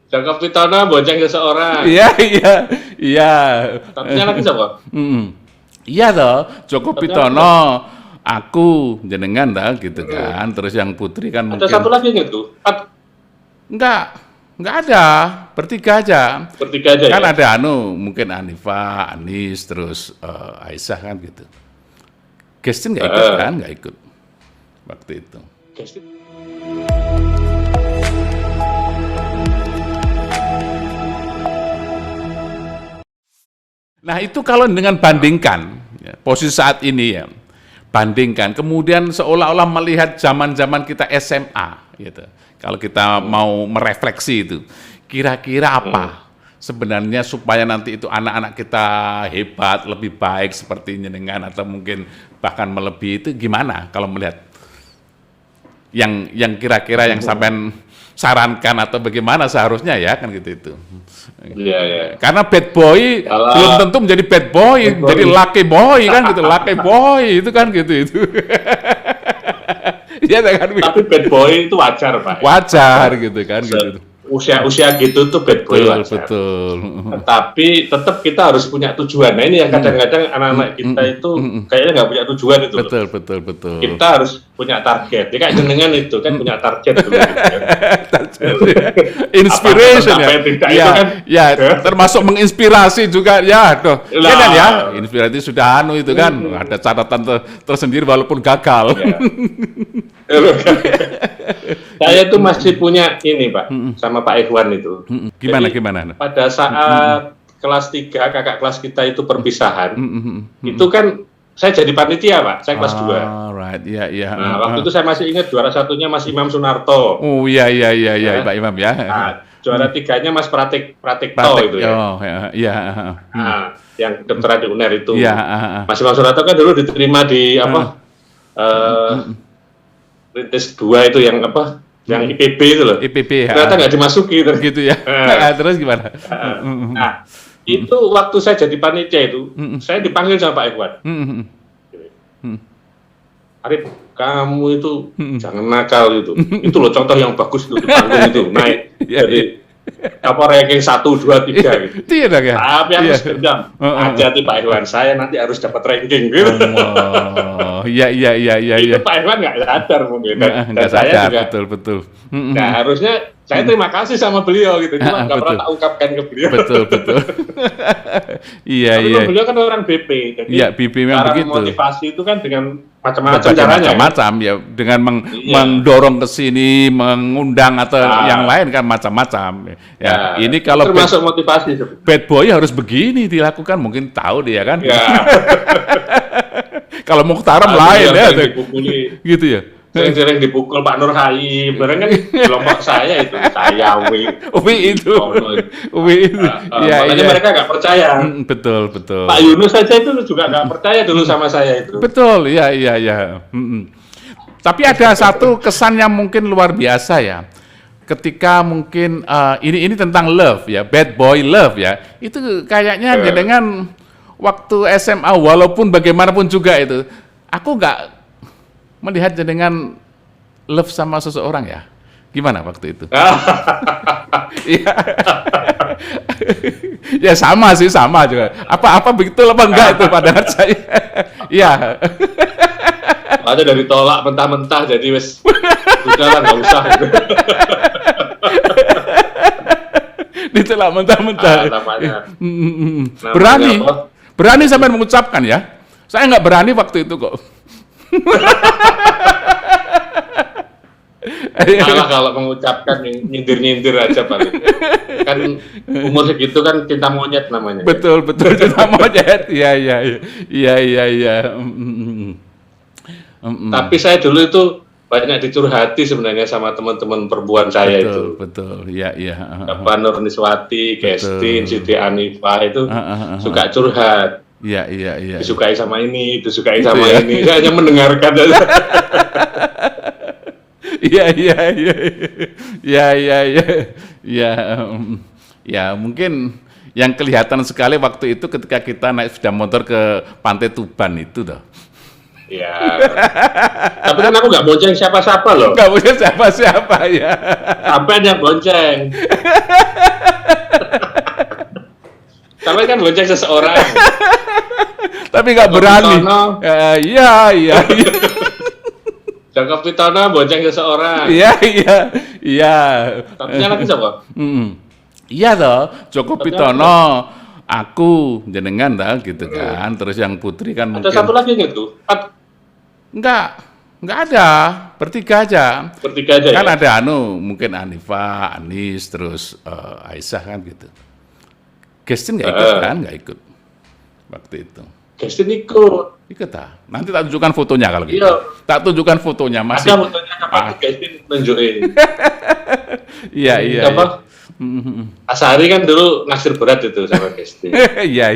Joko Pitono bonceng seseorang. Iya, iya, iya. Satunya lagi siapa? Iya toh, Joko Satunya lagi Pitono, siapa? aku, jenengan dah gitu kan. Terus yang putri kan Ada satu mungkin lagi gitu. enggak, enggak ada, bertiga aja. Bertiga aja Kan ya. ada mungkin Anifa, Anis, terus Aisyah kan gitu. Gestin nggak ikut kan, nggak ikut waktu itu. Guys, Nah itu kalau dengan bandingkan ya, posisi saat ini ya, bandingkan, kemudian seolah-olah melihat zaman-zaman kita SMA gitu. Kalau kita mau merefleksi itu, kira-kira apa sebenarnya supaya nanti itu anak-anak kita hebat, lebih baik seperti dengan atau mungkin bahkan melebihi itu gimana kalau melihat yang kira-kira yang sampean sarankan atau bagaimana seharusnya ya kan gitu itu. iya ya. Karena bad boy Kalau belum tentu menjadi bad boy, bad boy. jadi lucky boy kan gitu, lucky boy itu kan gitu itu. Iya kan Tapi bad boy itu wajar, Pak. wajar gitu kan gitu. Usia-usia gitu tuh bad boy Betul, wajar. betul. Tapi tetap kita harus punya tujuan. Nah ini yang kadang-kadang anak-anak kita itu kayaknya nggak punya tujuan itu. Loh. Betul, betul, betul. Kita harus punya target. Ya kayak jenengan itu kan punya target dulu. Gitu, kan. Inspiration Apa ya. yang tidak Ya, itu kan? ya, termasuk menginspirasi juga ya, toh. Lah. Ya kan ya, inspirasi sudah itu kan, ada catatan tersendiri walaupun gagal. Saya tuh masih punya ini, Pak, sama Pak Ikhwan itu. Gimana Jadi, gimana? pada saat kelas 3 kakak kelas kita itu perpisahan, itu kan saya jadi panitia, Pak. Saya kelas 2. Right, iya iya. Nah, waktu itu saya masih ingat juara satunya Mas Imam Sunarto. Oh iya iya iya iya Ya. Pak Imam ya. Nah, juara 3-nya Mas Pratikto Praktek, itu ya. oh ya, iya. Nah, yang kedokteran di UNER itu. Iya, Mas Imam Sunarto kan dulu diterima di apa? Rintis 2 itu yang apa? Yang IPB itu loh. IPB ya. Ternyata nggak dimasuki. Gitu ya. Terus gimana? Nah, itu waktu saya jadi panitia itu, saya dipanggil sama Pak Ikhwan. Arif, kamu itu jangan nakal itu. Itu loh contoh yang bagus itu di panggung itu naik. Iya, Jadi apa ranking 1, 2, 3 gitu. Tidak ya. Tapi harus dendam. Hati-hati Pak Ikhwan, saya nanti harus dapat ranking gitu. Oh, iya iya iya iya iya. Itu Pak Ikhwan nggak sadar mungkin. Dan Nggak saya sadar, juga, betul betul. nah harusnya saya terima kasih sama beliau gitu. Cuma nggak pernah betul. tak ungkapkan ke beliau. Betul betul. Iya Tapi iya. beliau kan orang BP. Jadi Iya, BP memang cara begitu. memotivasi itu kan dengan macam-macam caranya. Macam-macam ya, dengan Iya. mendorong ke sini, mengundang atau yang lain kan macam-macam. Ya, Ya, ini kalau termasuk motivasi. bad boy harus begini dilakukan, mungkin tahu dia kan. Ya. Kalau Mukhtaram Aku lain yang ya, sering dipukuli, gitu ya. sering dipukul Pak Nur Hayy, bareng kan kelompok saya itu, saya Uwi itu, Uwi itu. Iya makanya iya. mereka nggak percaya. Betul betul. Pak Yunus saja itu juga nggak percaya dulu sama saya itu. Betul, iya iya iya. Tapi ada satu kesan yang mungkin luar biasa ya. Ketika mungkin ini tentang love ya, bad boy love ya. Itu kayaknya dengan waktu SMA walaupun bagaimanapun juga itu, aku nggak melihat dengan love sama seseorang ya. Gimana waktu itu? Iya. Ya sama sih, sama juga. Apa begitu apa enggak itu pandangan saya. Iya. Ada dari tolak mentah-mentah jadi wes udah lah nggak usah. Ditolak mentah-mentah. Namanya Berani. apa? Berani sampai mengucapkan ya. Saya nggak berani waktu itu kok. Malah kalau mengucapkan nyindir-nyindir aja paling. Kan umur segitu kan cinta monyet namanya. Betul betul cinta monyet. Iya iya iya iya iya. Tapi saya dulu itu banyak dicurhati sebenarnya sama teman-teman perempuan saya itu. Betul, iya iya. Pak Nur Niswati, Kestin, Siti Anifa itu suka curhat. Iya iya iya. Disukai sama ini, disukai Gitu sama ya? ini. Saya hanya mendengarkan aja. Iya iya iya. Iya iya iya. Ya, ya mungkin yang kelihatan sekali waktu itu ketika kita naik sepeda motor ke Pantai Tuban itu toh. Ya. Tapi kan aku nggak bonceng siapa-siapa loh. Nggak punya siapa-siapa ya. Sampai yang bonceng. Sampai kan bonceng seseorang. Tapi nggak berani. Iya. Joko Pitono bonceng seseorang. Iya. Satunya lagi siapa? Iya toh, Joko Pitono, aku jenengan dah gitu kan. Terus yang putri kan Ada mungkin satu lagi gitu. enggak ada, bertiga aja. Bertiga aja Kan ya. ada mungkin Anifa, Anis, terus Aisyah kan gitu. Gestin nggak ikut kan? Nggak ikut waktu itu. Gestin ikut. Ikut ah. Nanti tak tunjukkan fotonya kalau gitu. Iya. Tak tunjukkan fotonya masih. Ada fotonya kapan Gestin nunjukin. Iya. Apa? Asari kan dulu naksir berat itu sama Gestin. Iya.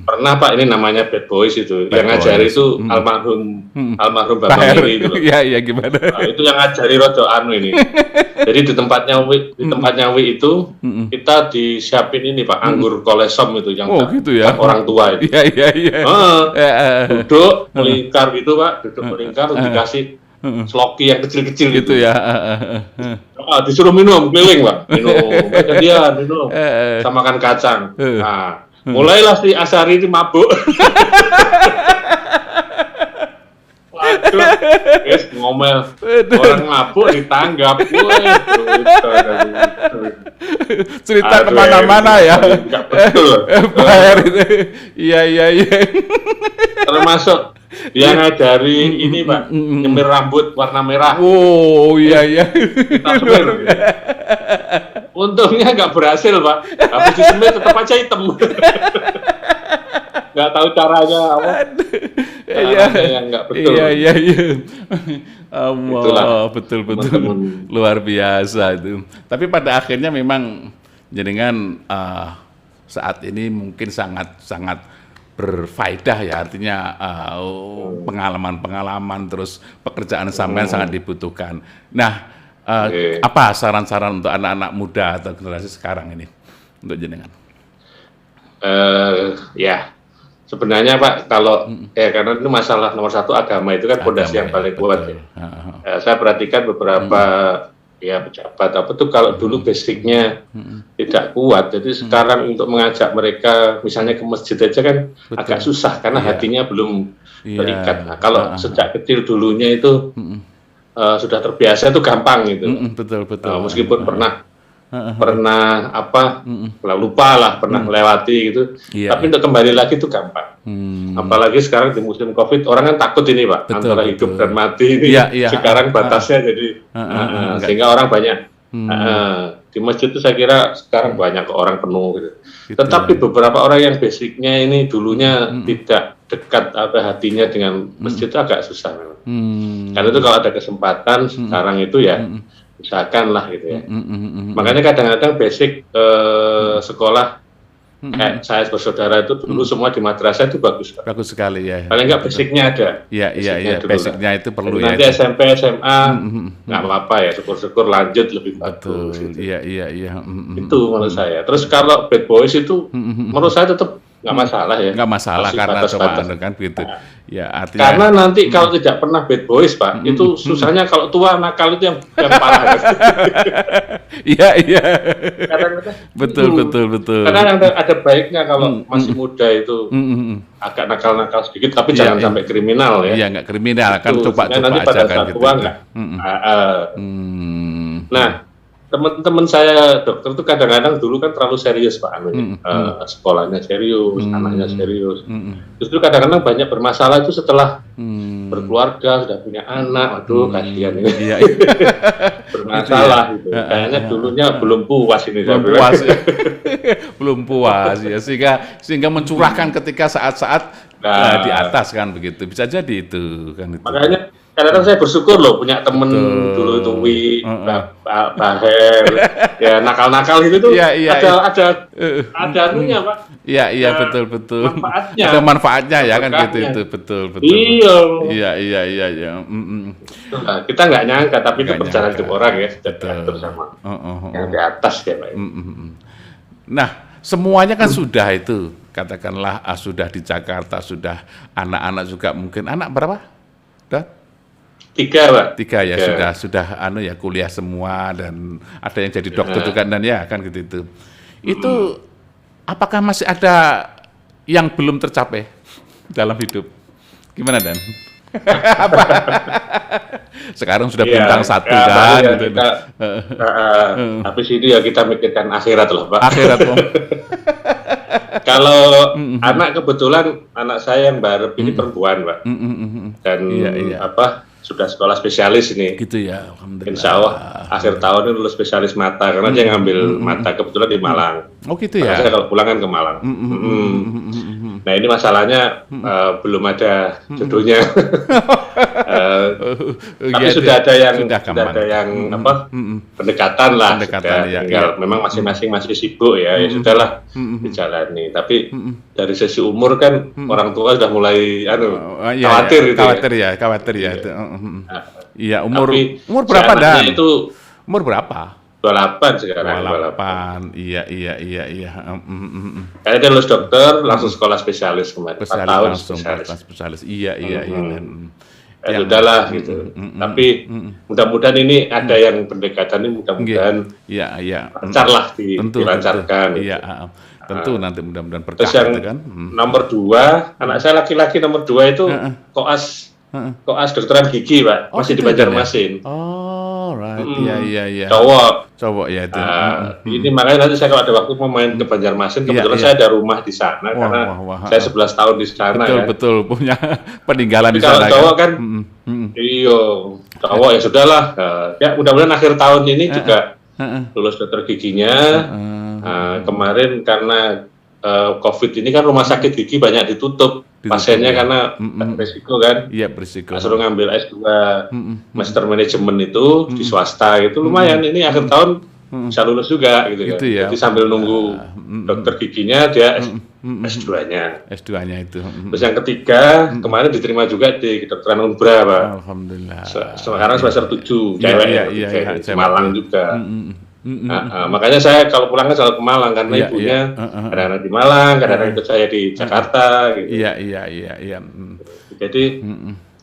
Pernah Pak, ini namanya Bad Boys itu. Bad yang ngajari Boys. itu almarhum Bapak Heri itu loh. Iya gimana? Nah, itu yang ngajari rodo anu ini. Jadi di tempatnya Wi itu kita disiapin ini Pak, anggur kolesom itu yang gitu ya. orang tua itu. Iya. Duduk melingkar gitu Pak, duduk melingkar dikasih sloki yang kecil-kecil gitu ya. Disuruh minum keliling Pak, gantian minum sama makan kacang. Nah, mulailah si Asari ini mabuk. Waduh, guys ngomel, orang mabuk ditanggap, cerita kemana-mana ya. Enggak betul. Bayar itu. Iya. Termasuk dia ngajari ini Pak, nyemir rambut warna merah. Oh iya. Untungnya nggak berhasil Pak, habis disemir tetap aja hitam. Nggak tahu caranya apa. Caranya yang nggak betul. Iya. Allah, betul. Luar biasa itu. Tapi pada akhirnya memang jenengan saat ini mungkin sangat berfaedah ya, artinya pengalaman terus pekerjaan sampean sangat dibutuhkan. Nah, apa saran-saran untuk anak-anak muda atau generasi sekarang ini untuk jenengan? Ya, sebenarnya Pak, kalau karena itu masalah nomor satu agama itu kan fondasi yang paling kuat ya. Saya perhatikan beberapa pejabat apa tuh kalau dulu basicnya tidak kuat, jadi sekarang untuk mengajak mereka misalnya ke masjid aja kan agak susah karena hatinya belum terikat. Nah, kalau sejak kecil dulunya itu sudah terbiasa itu gampang gitu. Betul. Meskipun pernah lupa lah, pernah melewati gitu. Tapi untuk kembali lagi itu gampang. Apalagi sekarang di musim COVID, orang kan takut ini Pak, antara hidup dan mati ini. Sekarang batasnya jadi sehingga orang banyak di masjid itu saya kira sekarang banyak orang penuh gitu. Tetapi beberapa orang yang basicnya ini dulunya tidak dekat hatinya dengan masjid itu agak susah memang. Karena itu kalau ada kesempatan sekarang itu ya usahakanlah gitu ya. Makanya kadang-kadang basic sekolah kayak saya bersaudara itu dulu semua di madrasah itu bagus. Bagus sekali ya. Paling nggak basicnya ada. Iya. Basicnya itu perlu ya. Nanti SMP, SMA nggak apa-apa ya. Syukur-syukur lanjut lebih bagus. Gitu. Iya. Itu menurut saya. Terus kalau Bad Boys itu menurut saya tetap nggak masalah ya. Nggak masalah karena batas. kan begitu. Ya, artinya, karena nanti kalau tidak pernah Bad Boys Pak, itu susahnya kalau tua nakal itu yang parah. Iya. Betul. Karena ada baiknya kalau masih muda itu agak nakal-nakal sedikit, tapi jangan sampai kriminal ya. Iya, nggak kriminal kan, coba nanti aja pada kan saat gitu. tua nggak. Nah, teman-teman saya dokter itu kadang-kadang dulu kan terlalu serius Pak, sekolahnya serius, anaknya serius. Justru kadang-kadang banyak bermasalah itu setelah berkeluarga, sudah punya anak, waduh kasihan ini. Iya. Bermasalah gitu. Kayaknya dulunya belum puas ini. Belum puas ya, sehingga mencurahkan ketika saat-saat di atas kan begitu. Bisa jadi itu kan itu. Makanya kadang-kadang saya bersyukur loh punya temen dulu itu Baher, ya nakal-nakal gitu tuh ada anunya Pak. Iya betul. Manfaatnya. Ada manfaatnya ya kan gitu itu betul. Iya. Nah, kita nggak nyangka tapi itu perjalanan hidup orang ya diatur sama yang di atas ya Pak. Nah semuanya kan sudah itu katakanlah sudah di Jakarta, sudah anak-anak juga mungkin, anak berapa? Udah? 3, Pak. 3 ya, sudah ya kuliah semua, dan ada yang jadi dokter juga, dan ya kan gitu. Itu apakah masih ada yang belum tercapai dalam hidup? Gimana, Dan? Apa? Sekarang sudah bintang 1 kan. Ya, gitu. Habis ini ya kita mikirkan akhirat lah, Pak. Akhirat. Kalau anak, kebetulan anak saya yang barep ini perempuan, Pak. Dan sudah sekolah spesialis ini. Gitu ya, alhamdulillah. Insya Allah akhir tahun ini lulus spesialis mata, karena dia ngambil mata kebetulan di Malang. Oh gitu ya. Saya kalau pulang kan ke Malang. Nah ini masalahnya belum ada jodohnya. Tapi sudah ada yang pendekatan lah. Tinggal memang masing-masing masih sibuk ya. Ya sudahlah dijalani. Tapi dari sisi umur kan orang tua sudah mulai khawatir gitu. Khawatir ya. Iya, umur berapa, Dan? Umur berapa? 28 sekarang. 28. Iya. Kayaknya dia lulus dokter, langsung sekolah spesialis kemarin. 4 tahun spesialis. Iya. Ya sudahlah gitu. Tapi mudah-mudahan ini ada yang pendekatan ini, mudah-mudahan lancar lah dilancarkan. Iya, tentu nanti mudah-mudahan berkah. Terus yang kan. Nomor 2, anak saya laki-laki nomor 2 itu koas dokteran gigi, Pak. Masih di Banjarmasin. Oh, right. Iya. Cowok ya itu. Ini makanya nanti saya kalau ada waktu mau main ke Banjarmasin, kebetulan saya ada rumah di sana karena saya 11 tahun di sana. Betul, punya peninggalan di Kalau sana. Kalau cowok kan, cowok ya sudahlah. Ya mudah-mudahan akhir tahun ini juga lulus dokter giginya. Kemarin karena COVID ini kan rumah sakit gigi banyak ditutup. Pasiennya karena berisiko kan. Iya, berisiko. Suruh ngambil S2 Master Management itu di swasta itu lumayan. Ini akhir tahun bisa lulus juga gitu kan. Ya. Jadi sambil nunggu dokter giginya dia S2-nya. S2-nya itu. Terus yang ketiga kemarin diterima juga di kedokteran Unbra, Pak. Alhamdulillah. Sekarang semester 7 cewek di Malang juga. Makanya saya kalau pulang kan selalu ke Malang karena ibunya kadang-kadang di Malang, kadang-kadang ikut saya di Jakarta gitu. Iya. Jadi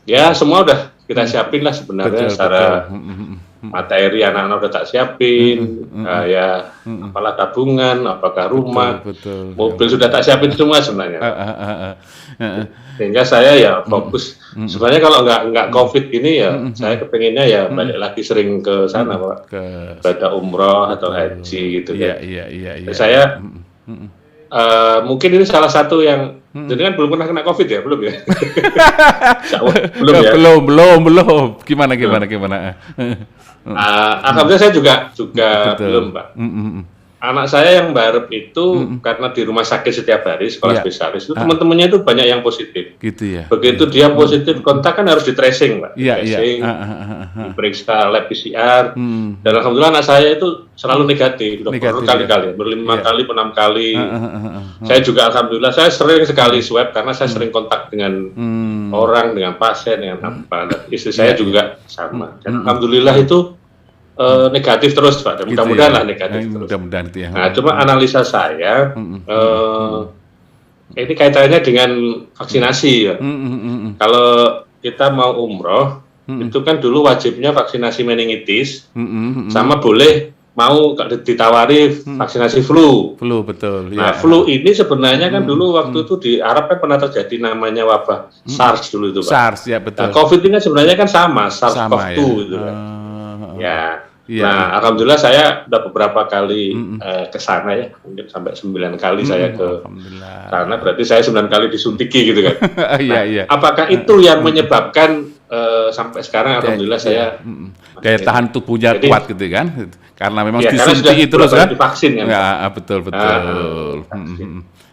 ya semua udah kita siapin lah sebenarnya secara materi, anak-anak udah tak siapin, apalah tabungan, apakah rumah, mobil sudah tak siapin semua sebenarnya. Sehingga saya ya fokus. Sebenarnya kalau nggak COVID ini ya, saya kepenginnya ya balik lagi sering ke sana, Pak. Ibadah umroh atau haji gitu kan. Iya. Saya mungkin ini salah satu yang jadi kan belum pernah kena COVID ya, belum ya? Belum ya? Belum. Gimana? Alhamdulillah saya juga belum, Pak. Anak saya yang barep itu karena di rumah sakit setiap hari sekolah spesialis itu teman-temannya itu banyak yang positif. Gitu ya. Begitu dia positif kontak kan harus di tracing, Pak. Tracing, diperiksa lab PCR. Dan alhamdulillah anak saya itu selalu negatif, udah berkali-kali, 5 kali, 6 kali. Saya juga alhamdulillah saya sering sekali swab karena saya sering kontak dengan orang, dengan pasien, dengan apa. Istri saya juga sama. Dan alhamdulillah itu negatif terus, Pak. Mudah-mudahan lah negatif terus. Mudah-mudahan itu ya. Nah, cuma analisa saya ini kaitannya dengan vaksinasi ya. Kalau kita mau umroh, itu kan dulu wajibnya vaksinasi meningitis, sama boleh mau ditawari vaksinasi flu. Flu, betul. Nah, flu ini sebenarnya kan dulu waktu itu di Arab kan pernah terjadi namanya wabah SARS dulu itu, Pak. SARS, ya betul. Nah, COVID ini kan sebenarnya kan sama, SARS-CoV-2 gitu kan. Nah, alhamdulillah saya udah beberapa kali ke sana ya, mungkin sampai 9 kali saya ke sana, berarti saya 9 kali disuntik gitu kan. Apakah itu yang menyebabkan sampai sekarang alhamdulillah saya daya tahan tubuhnya kuat gitu kan? Karena memang disuntik terus kan? Divaksin kan? Ya, betul.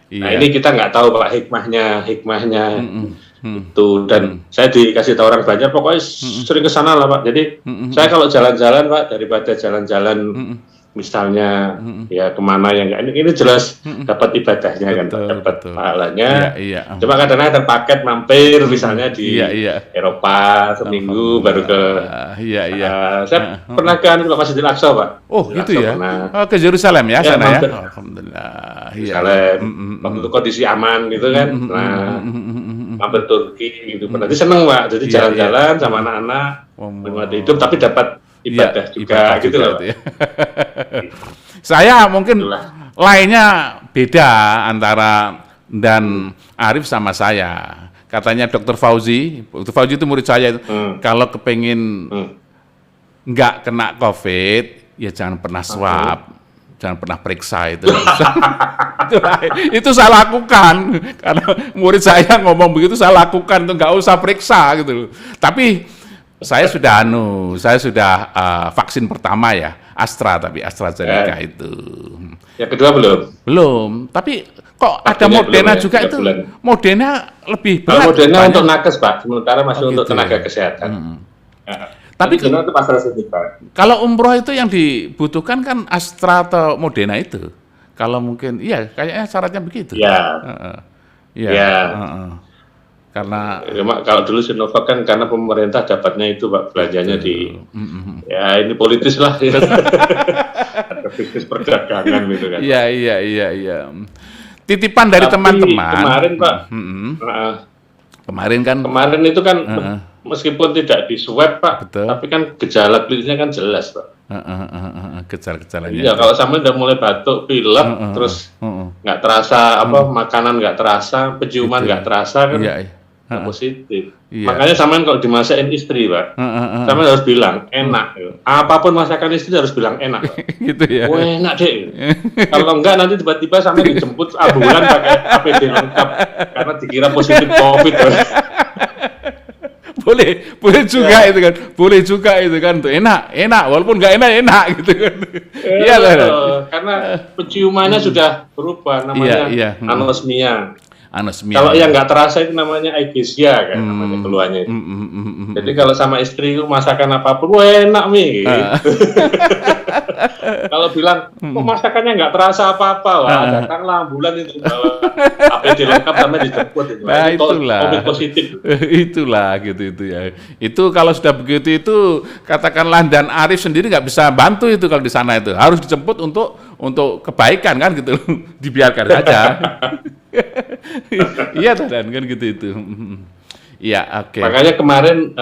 Nah, ini kita nggak tahu, Pak, hikmahnya itu, dan saya dikasih tahu orang banyak, pokoknya sering ke sana lah, Pak. Jadi saya kalau jalan-jalan, Pak, daripada jalan-jalan misalnya ya kemana yang ini jelas dapat ibadahnya kan, dapat pahalanya. Cuma kadang-kadang ada paket mampir misalnya di Eropa seminggu baru ke. Saya pernah ke Masjidil Aqsa, Pak. Oh, gitu ya. Ke Yerusalem ya sana ya. Alhamdulillah. Yerusalem. Waktu kondisi aman gitu kan. Mampir Turki gitu. Nanti seneng, Pak. Jadi jalan-jalan sama anak-anak, menikmati hidup tapi dapat ibadah juga gitu loh. Ya. Saya mungkin lainnya beda antara dan Arif sama saya. Katanya Dr. Fauzi itu murid saya itu, kalau kepengin nggak kena COVID, ya jangan pernah swab, jangan pernah periksa itu. Itu saya lakukan karena murid saya ngomong begitu, saya lakukan itu nggak usah periksa gitu. Tapi saya sudah vaksin pertama ya, AstraZeneca itu. Yang kedua belum? Belum, tapi kok ada Moderna juga itu. Moderna lebih berat. Moderna untuk nakes, Pak, sementara masih untuk tenaga kesehatan. Tapi itu AstraZeneca. Kalau umroh itu yang dibutuhkan kan Astra atau Moderna itu. Kalau mungkin, iya kayaknya syaratnya begitu. Iya. Karena kalau dulu Sinovac kan karena pemerintah dapatnya itu, Pak, belanjanya di ya ini politis lah ya. Ada bisnis perdagangan gitu kan. Iya. Titipan dari teman-teman. Kemarin, Pak. Kemarin itu kan meskipun tidak di swab, Pak, tapi kan gejala klinisnya kan jelas, Pak. Gejala-gejalanya. Iya, kalau sampai udah mulai batuk, pilek, terus nggak terasa makanan nggak terasa, penciuman nggak terasa kan. Positif. Makanya sampean kalau dimasakin istri, Pak, sampean harus bilang enak. Apapun masakan istri harus bilang enak, Pak. Gitu ya. Enak deh. Kalau enggak nanti tiba-tiba sampean dijemput ambulan pakai APD lengkap karena dikira positif COVID. boleh juga itu kan tuh enak walaupun nggak enak gitu kan. Iya karena penciumannya sudah berubah namanya anosmia. Kalau yang nggak terasa itu namanya aegisia kan, namanya keluarnya itu. Jadi kalau sama istri itu masakan apapun, enak Mi. Kalau bilang, kok masakannya nggak terasa apa-apa, datanglah ambulan itu bawa APD lengkap sampai dijemput itu. Nah, itulah. COVID positif. Itulah gitu itu ya. Itu kalau sudah begitu itu katakanlah dan Arif sendiri nggak bisa bantu itu kalau di sana itu harus dijemput untuk kebaikan kan gitu, dibiarkan saja. Iya dan kan gitu itu. Iya, oke. Makanya kemarin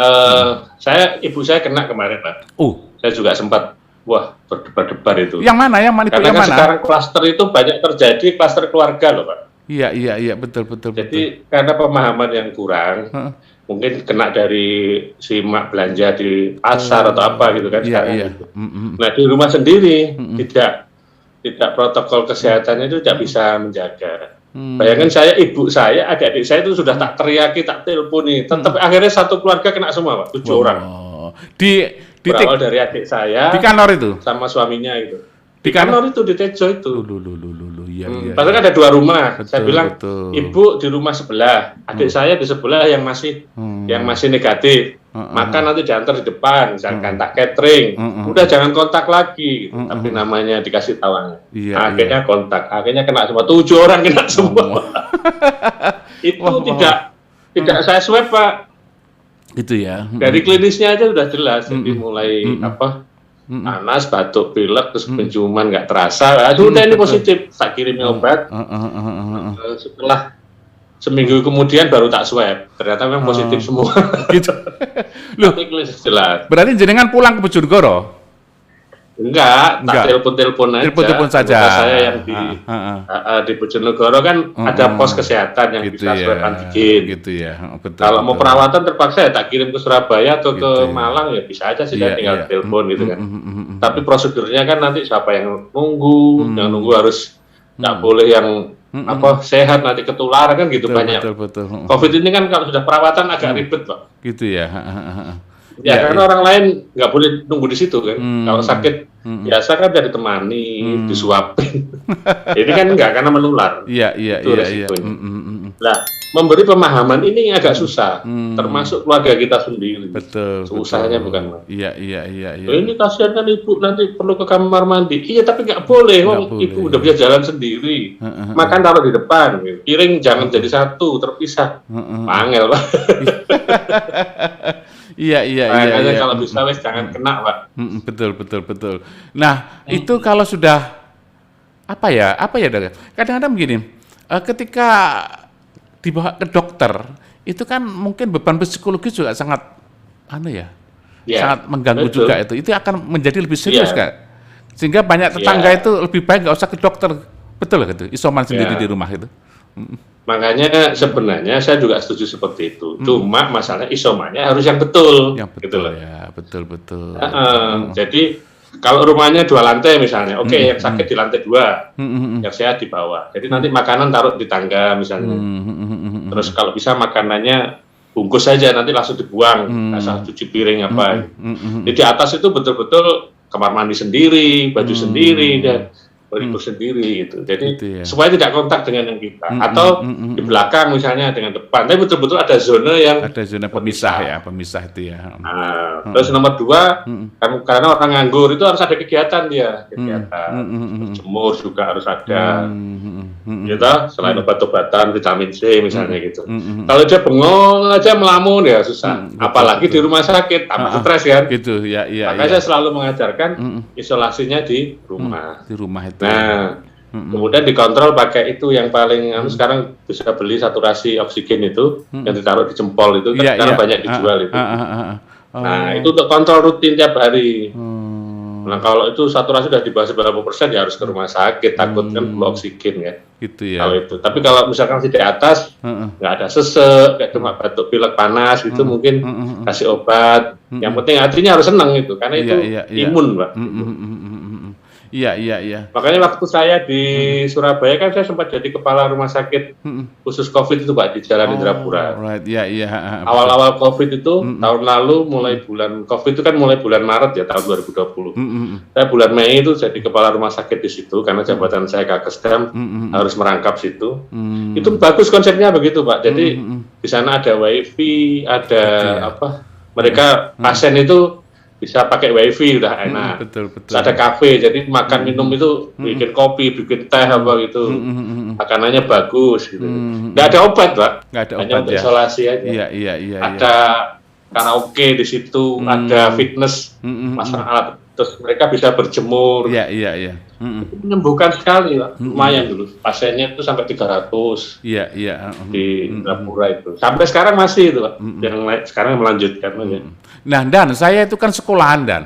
ibu saya kena kemarin, Pak. Saya juga sempat berdebar-debar itu. Yang mana? Karena kan sekarang klaster itu banyak terjadi klaster keluarga loh, Pak. Iya, betul. Jadi karena pemahaman yang kurang, mungkin kena dari si mak belanja di pasar atau apa gitu kan sekarang. Gitu. Nah di rumah sendiri tidak protokol kesehatannya itu tidak bisa menjaga. Bayangkan ibu saya, adik-adik saya itu sudah tak teriaki, tak teleponi, tetap akhirnya satu keluarga kena semua, Pak, 7 orang. Berawal dari adik saya, di kantor itu, sama suaminya itu. Di kantor itu, di Tejo itu. Iya. Padahal kan ada 2 rumah. Saya bilang, ibu di rumah sebelah, adik saya di sebelah yang masih negatif. Maka nanti diantar di depan, misalkan tak catering, udah jangan kontak lagi, gitu. Tapi namanya dikasih tawangan. Akhirnya kontak, akhirnya kena semua, 7 orang kena semua. Itu tidak saya swab, Pak. Itu ya. Dari klinisnya aja udah jelas, jadi mulai panas, batuk, pilek, terus penciuman nggak terasa, sudah ini positif, tak kirimi obat. Setelah seminggu kemudian baru tak swab, ternyata memang positif semua. Gitu. Loh, jelas. Berarti jenengan pulang ke Bojonegoro? Enggak, tak telepon aja. Telepon saja. Saya yang di Bojonegoro kan ada pos kesehatan yang gitu bisa swab antigen. Gitu ya, betul. Kalau mau perawatan terpaksa ya tak kirim ke Surabaya atau ke Malang ya bisa aja sih, tinggal telepon gitu kan. Tapi prosedurnya kan nanti siapa yang nunggu harus nggak boleh yang sehat nanti ketularan kan gitu, banyak. Betul. COVID ini kan kalau sudah perawatan agak ribet, Pak. Gitu ya. Karena orang lain nggak boleh nunggu di situ kan. Kalau sakit biasa kan jadi ditemani, disuapin. Ini kan enggak, karena menular. Iya. Nah, memberi pemahaman ini agak susah, termasuk keluarga kita sendiri. Betul. Usahanya bukan. Iya. Ini kasihan kan ibu nanti perlu ke kamar mandi. Iya, tapi nggak boleh. Ibu udah bisa jalan sendiri. Makan taruh di depan. Piring jangan jadi satu, terpisah. Angel, Pak. Iya. Makanya kalau bisa jangan kena, Pak. Betul. Nah, itu kalau sudah apa ya, Dok? Kadang-kadang begini, ketika dibawa ke dokter, itu kan mungkin beban psikologis juga sangat sangat mengganggu juga itu. Itu akan menjadi lebih serius, Kak. Sehingga banyak tetangga itu lebih baik nggak usah ke dokter. Betul gitu, isoman sendiri di rumah itu. Makanya sebenarnya saya juga setuju seperti itu. Cuma masalahnya isomannya harus yang betul. Yang betul, gitu loh. Ya, betul. Jadi kalau rumahnya 2 lantai misalnya, yang sakit di lantai 2, yang sehat di bawah. Jadi nanti makanan taruh di tangga misalnya. Terus kalau bisa makanannya bungkus saja, nanti langsung dibuang, asal cuci piring apa. Jadi di atas itu betul-betul kamar mandi sendiri, baju sendiri, dan berikut sendiri gitu. Jadi supaya tidak kontak dengan yang kita. Atau di belakang misalnya dengan depan. Tapi betul-betul ada zona yang pemisah itu ya. Nah, terus nomor 2, karena orang nganggur itu harus ada kegiatan dia. Berjemur juga harus ada. Gitu, selain obat-obatan, vitamin C misalnya gitu. Kalau dia bengong aja melamun ya susah. Apalagi di rumah sakit, tambah stres kan. Gitu, ya. Makanya saya selalu mengajarkan isolasinya di rumah. Di rumah itu. Nah, kemudian dikontrol pakai itu yang paling sekarang bisa beli saturasi oksigen itu yang ditaruh di jempol itu kan sekarang banyak dijual itu. Nah, itu untuk kontrol rutin tiap hari. Nah, kalau itu saturasi sudah di bawah 90% ya harus ke rumah sakit, takut kan perlu oksigen ya. Gitu ya. Kalau itu. Tapi kalau misalkan di atas nggak ada sesek, kayak cuma batuk pilek panas itu mungkin kasih obat. Yang penting hatinya harus senang itu karena itu imun, Pak. Iya. Makanya waktu saya di Surabaya kan saya sempat jadi kepala rumah sakit khusus COVID itu, Pak, di Jalan Indrapura. Right. Iya. Awal-awal COVID itu tahun lalu mulai bulan COVID itu kan mulai bulan Maret ya tahun 2020. Saya bulan Mei itu jadi kepala rumah sakit di situ karena jabatan saya Kakesdam harus merangkap situ. Itu bagus konsepnya begitu, Pak. Jadi di sana ada WiFi, ada mereka pasien itu bisa pakai wifi udah enak. Betul. Ada kafe, jadi makan minum itu bikin kopi, bikin teh apa gitu. Makanannya bagus gitu. Nggak ada obat, Pak. Nggak ada hanya obat untuk ya. isolasi aja. Iya. Ada karaoke di situ, ada fitness, masang alat. Terus mereka bisa berjemur. Iya. Itu menyembuhkan sekali, Pak. Lumayan dulu. Pasiennya itu sampai 300. Iya. Di Indrapura itu. Sampai sekarang masih itu, Pak. Yang sekarang melanjutkan. Nah, Dan, saya itu kan sekolahan, Dan.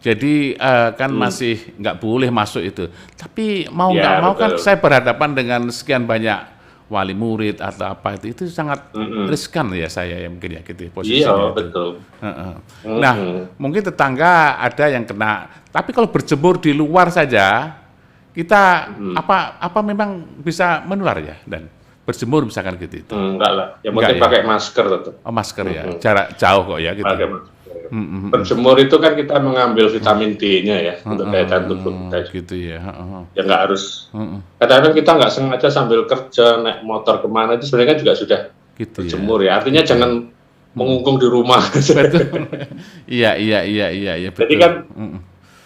Jadi kan masih nggak boleh masuk itu. Tapi mau nggak mau kan saya berhadapan dengan sekian banyak wali murid atau apa itu sangat riskan ya saya ya mungkin ya gitu posisinya. Iya, betul. Nah, mungkin tetangga ada yang kena. Tapi kalau berjemur di luar saja, kita apa memang bisa menular ya, Dan? Berjemur misalkan gitu itu. Enggak lah, yang penting pakai masker tetap. Oh, masker ya, jarak jauh kok ya gitu. Pakai masker. Berjemur itu kan kita mengambil vitamin D-nya ya untuk daya tahan tubuh kita. Gitu ya. Ya nggak harus. Kadang-kadang kita nggak sengaja sambil kerja naik motor kemana itu sebenarnya kan juga sudah gitu berjemur ya. Artinya jangan mengungkung di rumah. Betul. Iya. Betul. Jadi kan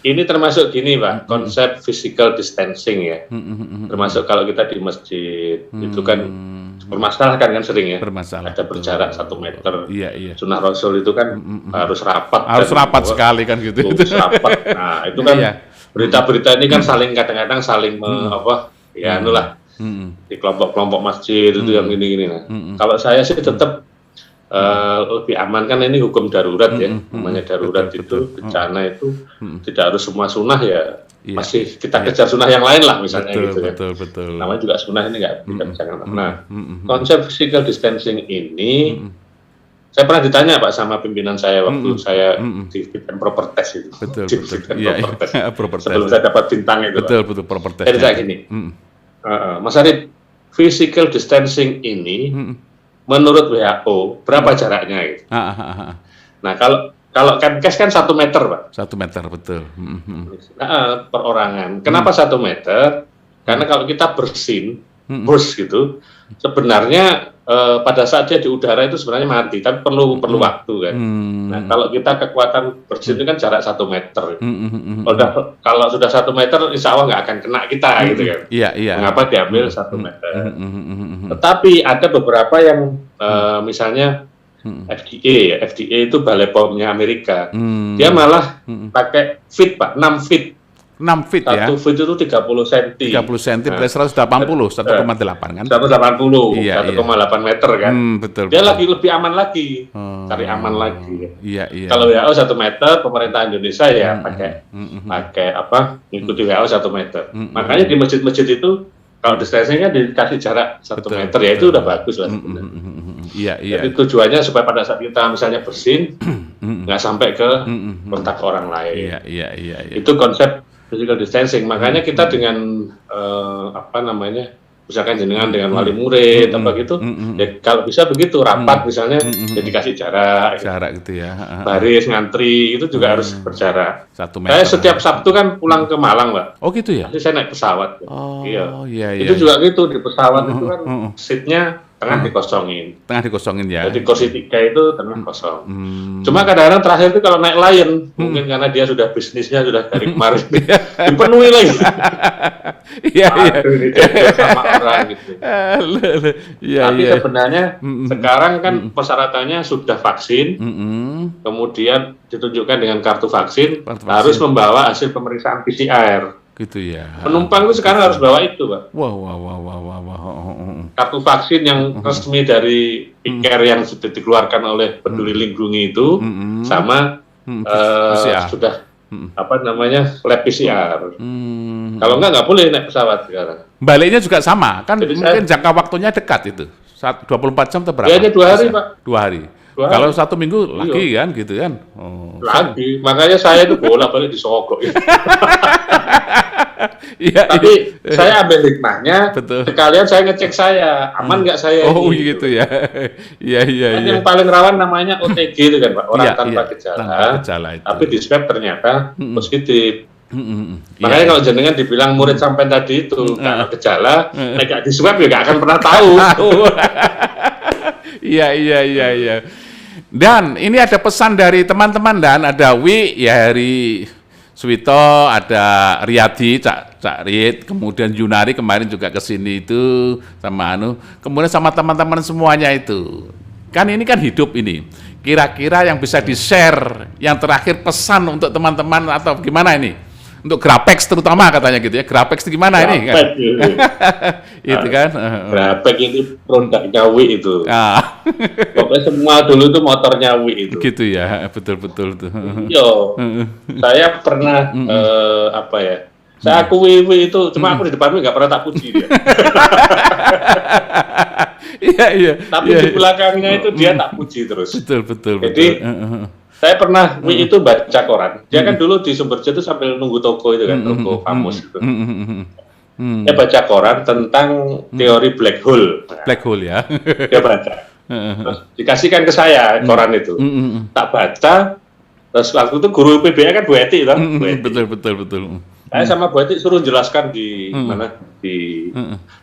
ini termasuk gini, Pak, konsep physical distancing ya. Termasuk kalau kita di masjid itu kan bermasalah kan sering ya. Ada berjarak 1 meter. Iya. Sunnah Rasul itu kan harus rapat. Harus rapat sekali kan gitu. Harus rapat. Nah, itu kan berita-berita ini kan kadang-kadang saling itulah. Di kelompok-kelompok masjid itu yang gini-gini. Nah, kalau saya sih tetap lebih aman kan ini hukum darurat ya. Namanya darurat itu bencana itu tidak harus semua sunnah ya. Masih kita kejar sunnah yang lain lah misalnya gitu ya. Betul. Namanya juga sunnah ini nggak kita bisa. Nah, konsep physical distancing ini saya pernah ditanya, Pak, sama pimpinan saya waktu saya di fit and proper test itu. Betul. Sebelum saya dapat bintang itu. Betul proper test. Jadi saya gini, Mas Arif, physical distancing ini menurut WHO berapa jaraknya gitu? Nah, kalau Kemenkes kan 1 meter, Pak. 1 meter, betul. Perorangan. Kenapa 1 meter? Karena kalau kita bersin, bus gitu, sebenarnya pada saat dia di udara itu sebenarnya mati, tapi perlu waktu kan. Nah, kalau kita kekuatan bersin itu kan jarak 1 meter. Kalau sudah 1 meter, insya Allah nggak akan kena kita gitu kan. Mengapa diambil 1 meter? Tetapi ada beberapa yang misalnya FDA itu Balai POM-nya Amerika, dia malah pakai feet Pak, 6 feet. 6 feet ya. 1 feet itu 30 cm. 30 cm berarti 180, 1,8 kan? 180, 1,8 meter kan. Betul. Dia lebih aman lagi, cari aman lagi. Iya. Kalau WHO 1 meter, pemerintah Indonesia ya pakai apa? Ikuti WHO 1 meter. Makanya di masjid-masjid itu kalau distancing-nya dikasih jarak 1 meter, ya itu udah bagus lah sebenarnya. Jadi tujuannya supaya pada saat kita misalnya bersin, nggak sampai ke kontak orang lain. Iya. Itu konsep physical distancing. Makanya kita dengan misalkan jenengan dengan wali murid apa gitu, ya kalau bisa begitu rapat misalnya, ya dikasih jarak gitu ya. Baris ngantri itu juga harus berjarak. 1 meter. Saya setiap Sabtu kan pulang ke Malang, Pak. Oh gitu ya? Nanti saya naik pesawat. Iya. Itu juga gitu, di pesawat itu kan seatnya tengah dikosongin ya. Jadi kursi 3 itu tengah kosong. Cuma kadang-kadang terakhir itu kalau naik Lion, mungkin karena dia sudah bisnisnya sudah dari kemarin dipenuhi lagi. Iya. Sama orang gitu. Tapi sebenarnya sekarang kan persyaratannya sudah vaksin, kemudian ditunjukkan dengan kartu vaksin, harus membawa hasil pemeriksaan PCR. Gitu ya. Penumpang itu sekarang harus bawa itu, Pak. Wah. Kartu vaksin yang resmi dari e-care yang sudah dikeluarkan oleh Peduli Lindungi itu, sama sudah lab PCR. Kalau nggak boleh naik pesawat sekarang. Baliknya juga sama, kan? Jadi mungkin jangka waktunya dekat itu. 24 jam atau berapa? Kayaknya 2 hari, Pak. 2 hari. Kalau 1 minggu lagi kan, gitu kan? Lagi. Makanya saya itu bolak-balik disogok. Tapi saya ambil hikmahnya. Sekalian saya ngecek saya aman nggak saya. Gitu ya. Iya. Yang paling rawan namanya OTG itu kan, Pak, orang tanpa gejala. Tapi di swab ternyata positif. Makanya kalau jenengan dibilang murid sampai tadi itu nggak gejala, nggak di swab ya nggak akan pernah tahu. Iya. Dan ini ada pesan dari teman-teman, dan ada Heri Suwito, ada Riyadi, Cak Rid, kemudian Yunari kemarin juga ke sini itu sama kemudian sama teman-teman semuanya itu. Kan ini kan hidup ini. Kira-kira yang bisa di-share yang terakhir pesan untuk teman-teman atau gimana ini? Untuk Grapex terutama katanya gitu ya. Grapex itu gimana ini kan? Itu kan. Grapex ini produknya WI itu. Pokoknya semua dulu itu motornya WI itu. Gitu ya, betul tuh. Saya pernah saya akui WI itu, cuma aku di depan nggak pernah tak puji dia. Iya. Tapi di belakangnya itu dia tak puji terus. Betul. Jadi saya pernah itu baca koran. Dia kan dulu di Sumberjo itu sambil nunggu toko itu kan, toko famus itu. Dia baca koran tentang teori black hole. Black hole ya. Dia baca. Terus dikasihkan ke saya koran itu. Tak baca. Terus waktu itu guru PBA kan Bu Eti kan? Betul. Saya sama Bu Eti suruh jelaskan di mana di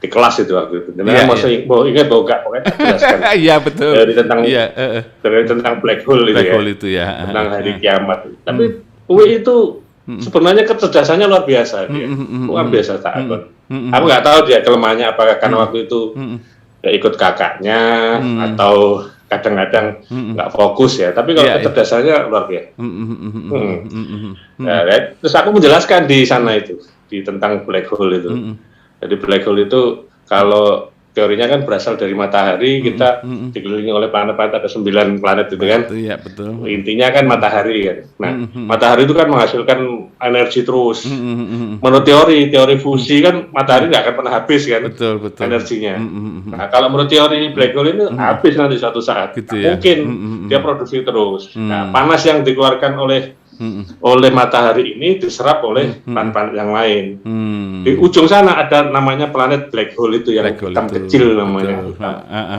kelas itu waktu itu. Karena mau ingat mau enggak pokoknya jelaskan. Iya betul. Dari tentang black hole itu ya. Tentang hari kiamat. Tapi UI itu sebenarnya kecerdasannya luar biasa dia. Luar biasa takut. Aku nggak tahu dia kelemahannya apakah karena waktu itu dia ikut kakaknya atau kadang-kadang nggak fokus ya, tapi kalau kecerdasannya luar biasa. Terus aku menjelaskan di sana itu, tentang black hole itu. Jadi black hole itu kalau teorinya kan berasal dari matahari, kita dikelilingi oleh planet-planet, ada 9 planet itu kan. Iya, betul. Intinya kan matahari kan. Nah, matahari itu kan menghasilkan energi terus. Menurut teori fusi kan matahari nggak akan pernah habis kan. Betul. Energinya. Nah, kalau menurut teori black hole ini habis nanti suatu saat. Gitu ya. Mungkin dia produksi terus. Nah, panas yang dikeluarkan oleh matahari ini diserap oleh planet-planet yang lain. Di ujung sana ada namanya planet black hole itu yang hitam kecil namanya.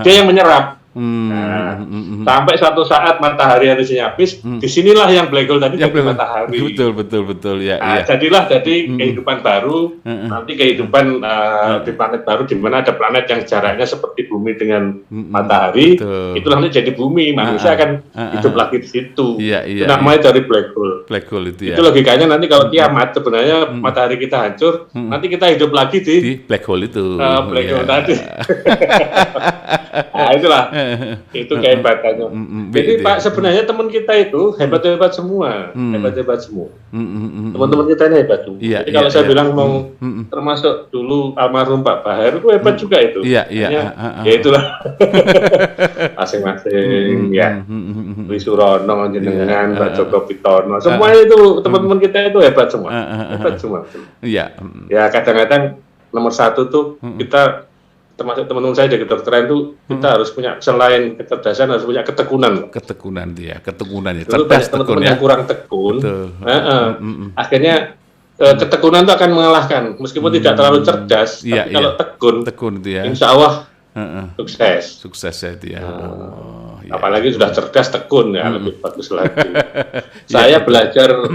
Dia yang menyerap. Nah, sampai suatu saat matahari harusnya habis, disinilah yang black hole tadi jadi matahari. Betul ya. Jadilah kehidupan baru, nanti kehidupan di planet baru di mana ada planet yang jaraknya seperti bumi dengan matahari, itu nanti jadi bumi, manusia akan hidup lagi di situ. Itu namanya dari black hole. Black hole itu ya. Itu logikanya nanti kalau kiamat sebenarnya matahari kita hancur, nanti kita hidup lagi di black hole itu. Black hole tadi. Nah, itulah. Itu kehebatannya. Jadi Pak, sebenarnya teman kita itu hebat-hebat semua. Hebat-hebat semua. Teman-teman kita ini hebat semua. Jadi kalau saya bilang mau termasuk dulu almarhum Pak Bahar itu hebat juga itu. Ya itulah. Masing-masing ya. Dwi Surono, jenengan, Pak Joko Pitono. Semuanya itu teman-teman kita itu hebat semua. Hebat semua. Iya. Ya kadang-kadang nomor satu tuh kita termasuk teman-teman saya di kedokteran itu kita harus punya selain kecerdasan harus punya ketekunan. Ketekunan dia, ketekunan ya. Cerdas teman-teman yang kurang tekun. Akhirnya ketekunan itu akan mengalahkan meskipun tidak terlalu cerdas, tapi kalau tekun itu ya. Insya Allah sukses. Sukses ya dia. Apalagi sudah cerdas tekun ya lebih bagus lagi. Saya belajar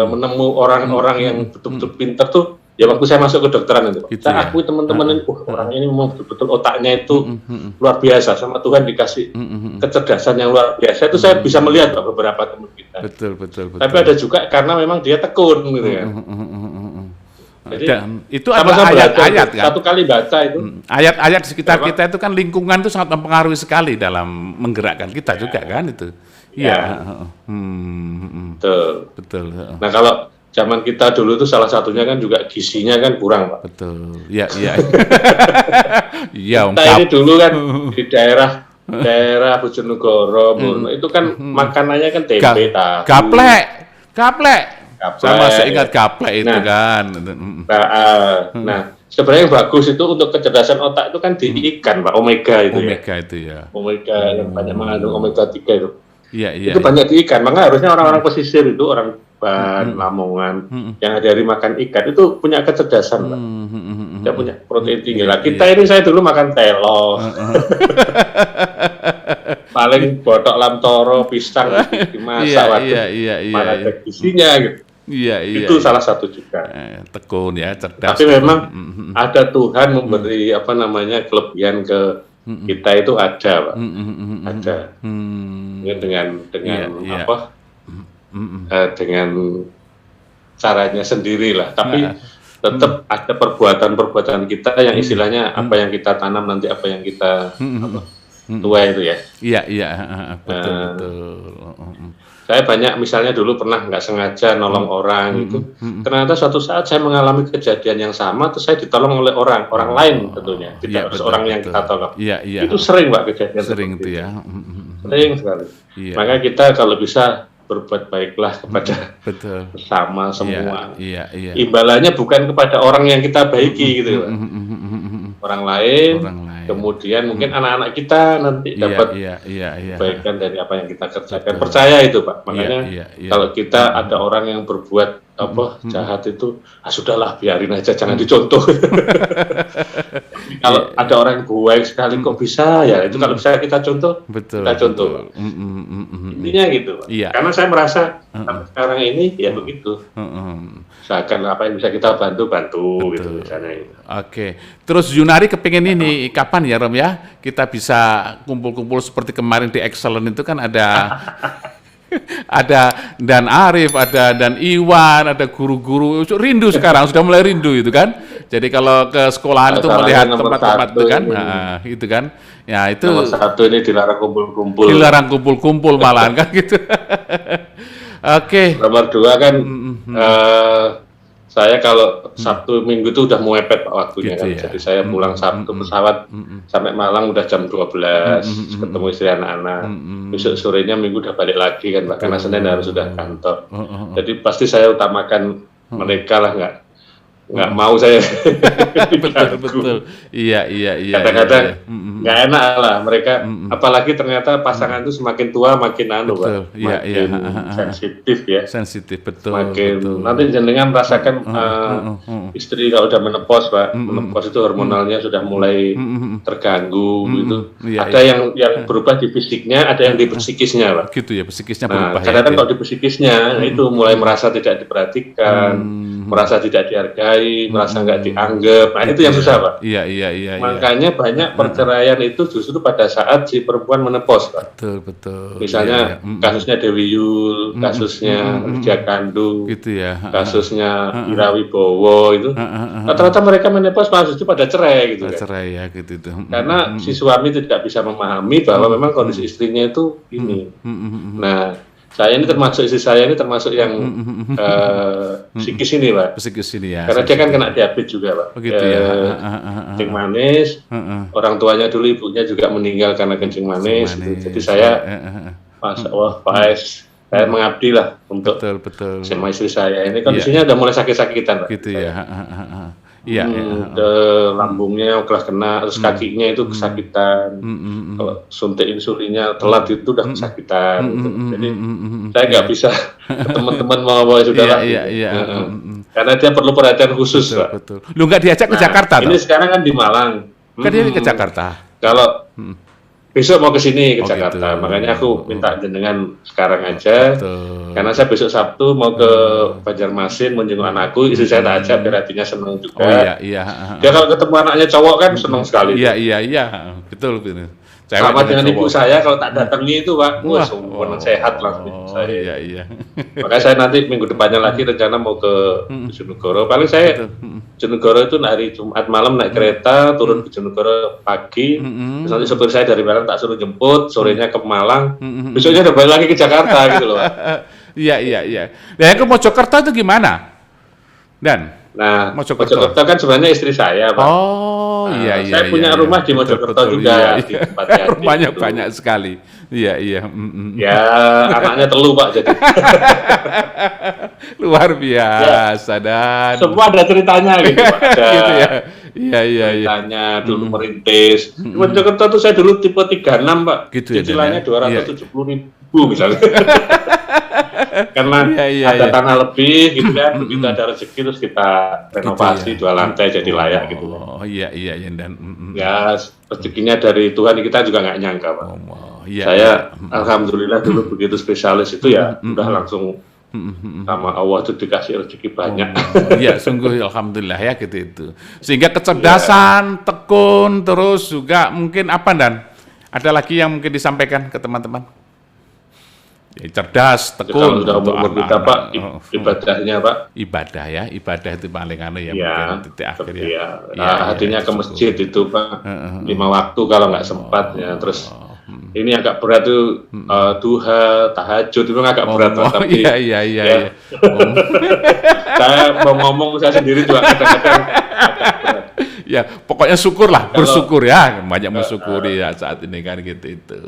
menemu orang-orang yang betul-betul pintar tuh. Ya waktu saya masuk ke dokteran itu, saya akui teman-teman ini, orang ini memang betul-betul otaknya itu luar biasa, sama Tuhan dikasih kecerdasan yang luar biasa. Itu saya bisa melihat beberapa teman kita. Betul. Tapi ada juga karena memang dia tekun gitu ya. Jadi itu adalah ayat-ayat kan. Satu kali baca itu. Ayat-ayat di sekitar kita itu kan lingkungan itu sangat mempengaruhi sekali dalam menggerakkan kita juga kan itu. Iya. Betul. Nah kalau zaman kita dulu itu salah satunya kan juga gizinya kan kurang, Pak. Betul. Iya. Iya, kita ini dulu kan di daerah Bojonegoro, itu kan makanannya kan tempe, tahu. Gaplek. Saya masih ingat gaplek itu kan. Nah, sebenarnya yang bagus itu untuk kecerdasan otak itu kan di ikan, Pak, omega itu ya. Omega yang banyak mengandung omega 3 itu. Iya. Itu banyak di ikan, maka harusnya orang-orang pesisir itu, orang Lamongan yang dari makan ikan itu punya kecerdasan, Pak. Dia punya protein tinggi. Lah kita ini saya dulu makan telo. Paling botok lamtoro, pisang dimasak mana ada gizinya gitu. Itu salah satu juga. Tekun ya, cerdas. Tapi memang ada Tuhan memberi kelebihan ke kita itu ada, Pak. Ada. Dengan dengan caranya sendiri lah, tapi tetap ada perbuatan-perbuatan kita yang istilahnya apa yang kita tanam nanti apa yang kita tuai itu ya. Iya, betul. Saya banyak misalnya dulu pernah nggak sengaja nolong orang itu, ternyata suatu saat saya mengalami kejadian yang sama, terus saya ditolong oleh orang lain tentunya, tidak harus orang yang kita tolong. Iya. Itu sering, Pak, kejadian sering itu ya. Sering sekali. Maka kita kalau bisa berbuat baiklah kepada bersama semua. Iya. Imbalannya bukan kepada orang yang kita baiki gitu, Pak. Orang lain. Kemudian mungkin anak-anak kita nanti dapat kebaikan dari apa yang kita kerjakan. Percaya itu, Pak. Makanya kalau kita ada orang yang berbuat jahat itu, sudahlah biarin aja, jangan dicontoh. Kalau ada orang yang baik sekali kok bisa ya, itu kalau bisa kita contoh, kita contoh. Intinya gitu, Pak. Karena saya merasa sekarang ini ya begitu. Misalkan apa yang bisa kita bantu gitu misalnya. Oke. Terus Yunari kepingin ini kapan ya, Rom ya? Kita bisa kumpul-kumpul seperti kemarin di Excellent itu kan ada ada Dan Arif, ada Dan Iwan, ada guru-guru, rindu sekarang, sudah mulai rindu itu kan. Jadi kalau ke sekolahan itu melihat tempat-tempat itu kan, itu kan. Ya itu nomor satu ini dilarang kumpul-kumpul. Dilarang kumpul-kumpul malahan kan gitu. Oke. Nomor dua kan saya kalau Sabtu Minggu itu udah mau mepet Pak waktunya gitu, kan. Ya? Jadi saya pulang Sabtu pesawat sampai Malang udah jam 12 ketemu istri anak-anak. Besok sorenya Minggu udah balik lagi kan Pak, karena Senin harus sudah kantor. Jadi pasti saya utamakan mereka lah, nggak nggak mau saya. Betul. Iya. Kadang-kadang nggak enak lah mereka, apalagi ternyata pasangan itu semakin tua makin Pak, makin sensitif ya. Sensitif, betul. Makin nanti jenengan rasakan istri kalau udah menopause Pak, menopause itu hormonalnya sudah mulai terganggu gitu. Ada yang berubah di fisiknya, ada yang di psikisnya Pak. Gitu ya, psikisnya berubah. Kadang-kadang kalau di psikisnya itu mulai merasa tidak diperhatikan, merasa tidak dihargai, merasa nggak dianggap. Nah itu yang susah Pak. Iya. Makanya banyak perceraian itu justru pada saat si perempuan menopause Pak. Betul. Misalnya kasusnya Dewi Yul, kasusnya Ria Kandu, gitu ya. kasusnya Ira Wibowo itu. Rata-rata mereka menopause malah justru pada cerai gitu kan. Cerai ya gitu itu. Karena si suami tidak bisa memahami bahwa memang kondisi istrinya itu ini. Nah, istri saya ini termasuk yang psikis ini Pak. Psikis ini ya. Karena dia kan kena diabetes juga Pak. Begitu ya. Kencing manis. Orang tuanya dulu ibunya juga meninggal karena kencing manis. Gitu. Jadi saya, Masya Allah, saya mengabdi lah untuk sama istri saya. Ini kondisinya udah mulai sakit-sakitan Pak. Gitu ya. Iya. Lambungnya udah kena, terus kakinya itu kesakitan. Kalau suntik insulinnya telat itu udah kesakitan. Jadi saya nggak bisa ke teman-teman mau saudara. Iya. Karena dia perlu perhatian khusus, Pak. Betul. Lu nggak diajak ke Jakarta? Ini sekarang kan di Malang. Kan dia ke Jakarta. Kalau besok mau ke sini ke Jakarta, gitu. makanya aku minta jenengan sekarang aja. Betul. Karena saya besok Sabtu mau ke Banjarmasin menjenguk anakku, istri saya tak ajak biar hatinya senang juga. Oh iya. Dia kalau ketemu anaknya cowok kan senang sekali. Iya. Betul. Sama dengan ibu saya kalau tak datangi itu Pak, sempurna sehat langsung saya. Iya. Makanya saya nanti minggu depannya lagi rencana mau ke Bojonegoro. Paling saya Bojonegoro itu hari Jumat malam naik kereta turun ke Bojonegoro pagi. Terus nanti sopir saya dari Malang tak suruh jemput, sorenya ke Malang. Besoknya udah balik lagi ke Jakarta gitu loh Pak. Iya. Nah, yang ke Mojokerto itu gimana? Nah, Mojokerto kan sebenarnya istri saya, Pak. Oh, iya. Saya punya rumah di Mojokerto juga. Di tempat rumahnya itu banyak sekali. Iya. Ya, anaknya telu, Pak, jadi. Luar biasa, dan semua ada ceritanya gitu, Pak. Gitu ya. Iya. Ceritanya dulu merintis. Di Mojokerto tuh saya dulu tipe 36, Pak. Gitu ya. Cicilannya 270.000 misalnya. Karena ada tanah lebih gitu kan, begitu ada rezeki terus kita renovasi 2 lantai jadi layak gitu. Oh iya dan ya rezekinya dari Tuhan, kita juga nggak nyangka Pak. Saya alhamdulillah dulu begitu spesialis itu ya udah langsung sama Allah itu dikasih rezeki banyak. Iya sungguh alhamdulillah ya gitu itu. Sehingga kecerdasan, tekun, terus juga mungkin apa dan ada lagi yang mungkin disampaikan ke teman-teman? Cerdas, tekun. Kalau sudah umur kita Pak, ibadahnya Pak. Ibadah itu paling ya mungkin titik akhir ya. Hatinya ke masjid itu Pak, 5 waktu kalau nggak sempat ya. Terus ini agak berat tuh duha, tahajud itu agak berat tapi. Iya. Saya mau ngomong saya sendiri juga kadang-kadang agak berat. Ya pokoknya syukurlah, bersyukur ya, banyak mensyukuri ya saat ini kan gitu itu.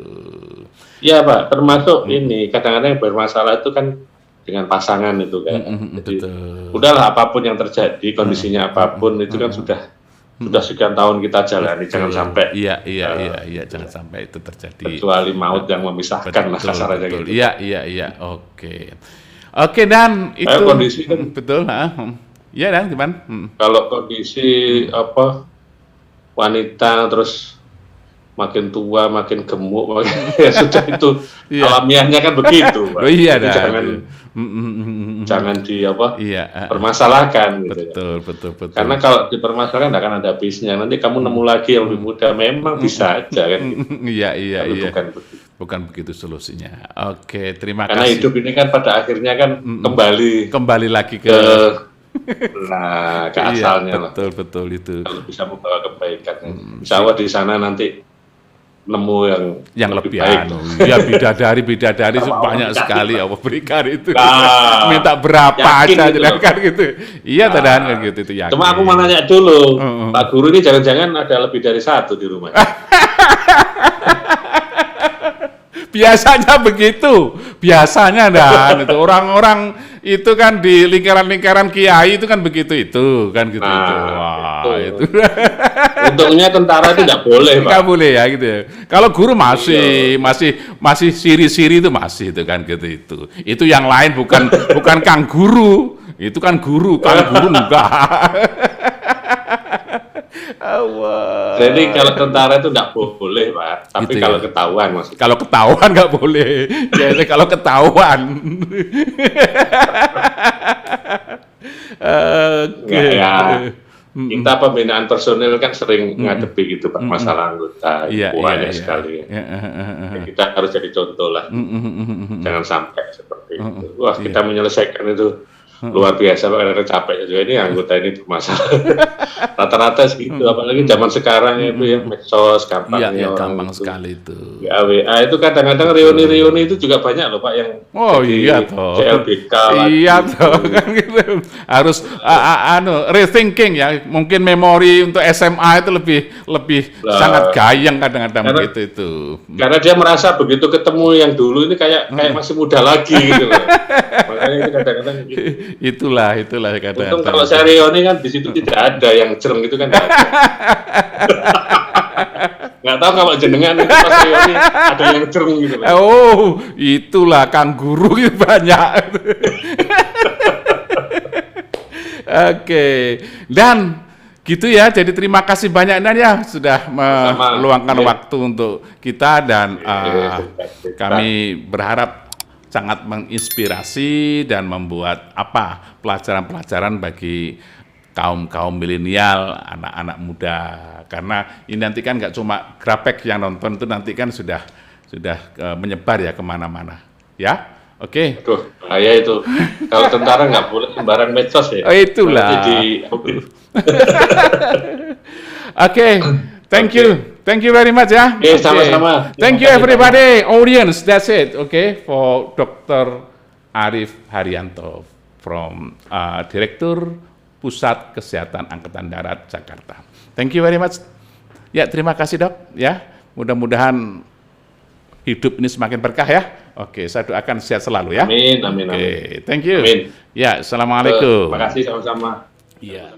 Iya Pak, termasuk ini kadang-kadang yang bermasalah itu kan dengan pasangan itu kan. Jadi udahlah apapun yang terjadi, kondisinya apapun itu kan sudah sekian tahun kita jalani, jangan sampai. Iya, jangan sampai itu terjadi. Kecuali maut yang memisahkan lah kasarannya gitu. Iya, oke dan itu kondisi kan betul, iya dan gimana? Kalau kondisi wanita terus makin tua, makin gemuk, ya sudah itu alamiahnya kan begitu. Pak. Iya dah. Jangan permasalahkan. Betul. Karena kalau dipermasalahkan tidak akan ada habisnya. Nanti kamu nemu lagi yang lebih muda, memang bisa aja kan. Iya. Bukan begitu solusinya. Oke, terima kasih. Karena hidup ini kan pada akhirnya kan kembali lagi ke asalnya. Betul itu. Kalau bisa membawa kebaikan. Insya Allah di sana nanti nemu yang lebih baik. Ya bidadari banyak sekali Allah berikan itu. Minta berapa aja gitu kan gitu. Iya kan gitu itu yakin. Cuma aku mau nanya dulu, Pak Guru ini jangan-jangan ada lebih dari 1 di rumah. Biasanya begitu, biasanya dan itu orang-orang itu kan di lingkaran-lingkaran kiai itu kan begitu itu kan gitu itu. Wah, itu. Untungnya tentara itu nggak boleh, Pak. Nggak boleh ya gitu ya. Kalau guru masih siri-siri itu masih itu kan gitu itu. Itu yang lain bukan Kang Guru. Itu kan guru, Kang Guru enggak. Jadi kalau tentara itu nggak boleh, Pak. Tapi gitu kalau ketahuan maksudnya. Kalau ketahuan nggak boleh. Jadi kalau ketahuan. Ya, kita pembinaan personil kan sering ngadepi gitu, Pak, masalah anggota. Banyak sekali. Kita harus jadi contoh lah. Jangan sampai seperti itu. Wah, kita menyelesaikan itu. Luar biasa, Pak, karena capek juga ini anggota ini bermasalah. Rata-rata segitu, apalagi zaman sekarang itu ya medsos gampang. Iya, gampang sekali itu. WA itu kadang-kadang reuni-reuni itu juga banyak loh, Pak, yang iya toh. CLBK. Iya toh, kan gitu. Harus rethinking ya. Mungkin memori untuk SMA itu lebih sangat gayang kadang-kadang begitu itu. Karena dia merasa begitu ketemu yang dulu ini kayak masih muda lagi gitu loh. Makanya itu kadang-kadang gitu. Itulah kadang-kadang. Untung kalau saya reuni kan di situ tidak ada yang cereng gitu kan. Nggak tahu kalau jenengan itu pas reuni ada yang cereng gitu. Oh, itulah Kang Guru itu banyak. Oke. Dan gitu ya, jadi terima kasih banyak Dan ya sudah meluangkan waktu untuk kita dan kami berharap sangat menginspirasi dan membuat pelajaran-pelajaran bagi kaum milenial, anak-anak muda. Karena ini nanti kan nggak cuma Grapek yang nonton, itu nanti kan sudah menyebar ya kemana-mana. Ya, oke. Aduh, bahaya itu. Kalau tentara nggak boleh sembarang medsos ya. Oh, itulah. Oke, thank you. Thank you very much ya. Sama-sama. Thank you everybody, audience. That's it. Okay, for Dr. Arif Haryanto from Direktur Pusat Kesehatan Angkatan Darat Jakarta. Thank you very much. Ya, terima kasih Dok. Ya, mudah-mudahan hidup ini semakin berkah ya. Oke, saya doakan sehat selalu ya. Amin. Oke, thank you. Amin. Ya, assalamualaikum. Terima kasih sama-sama. Iya.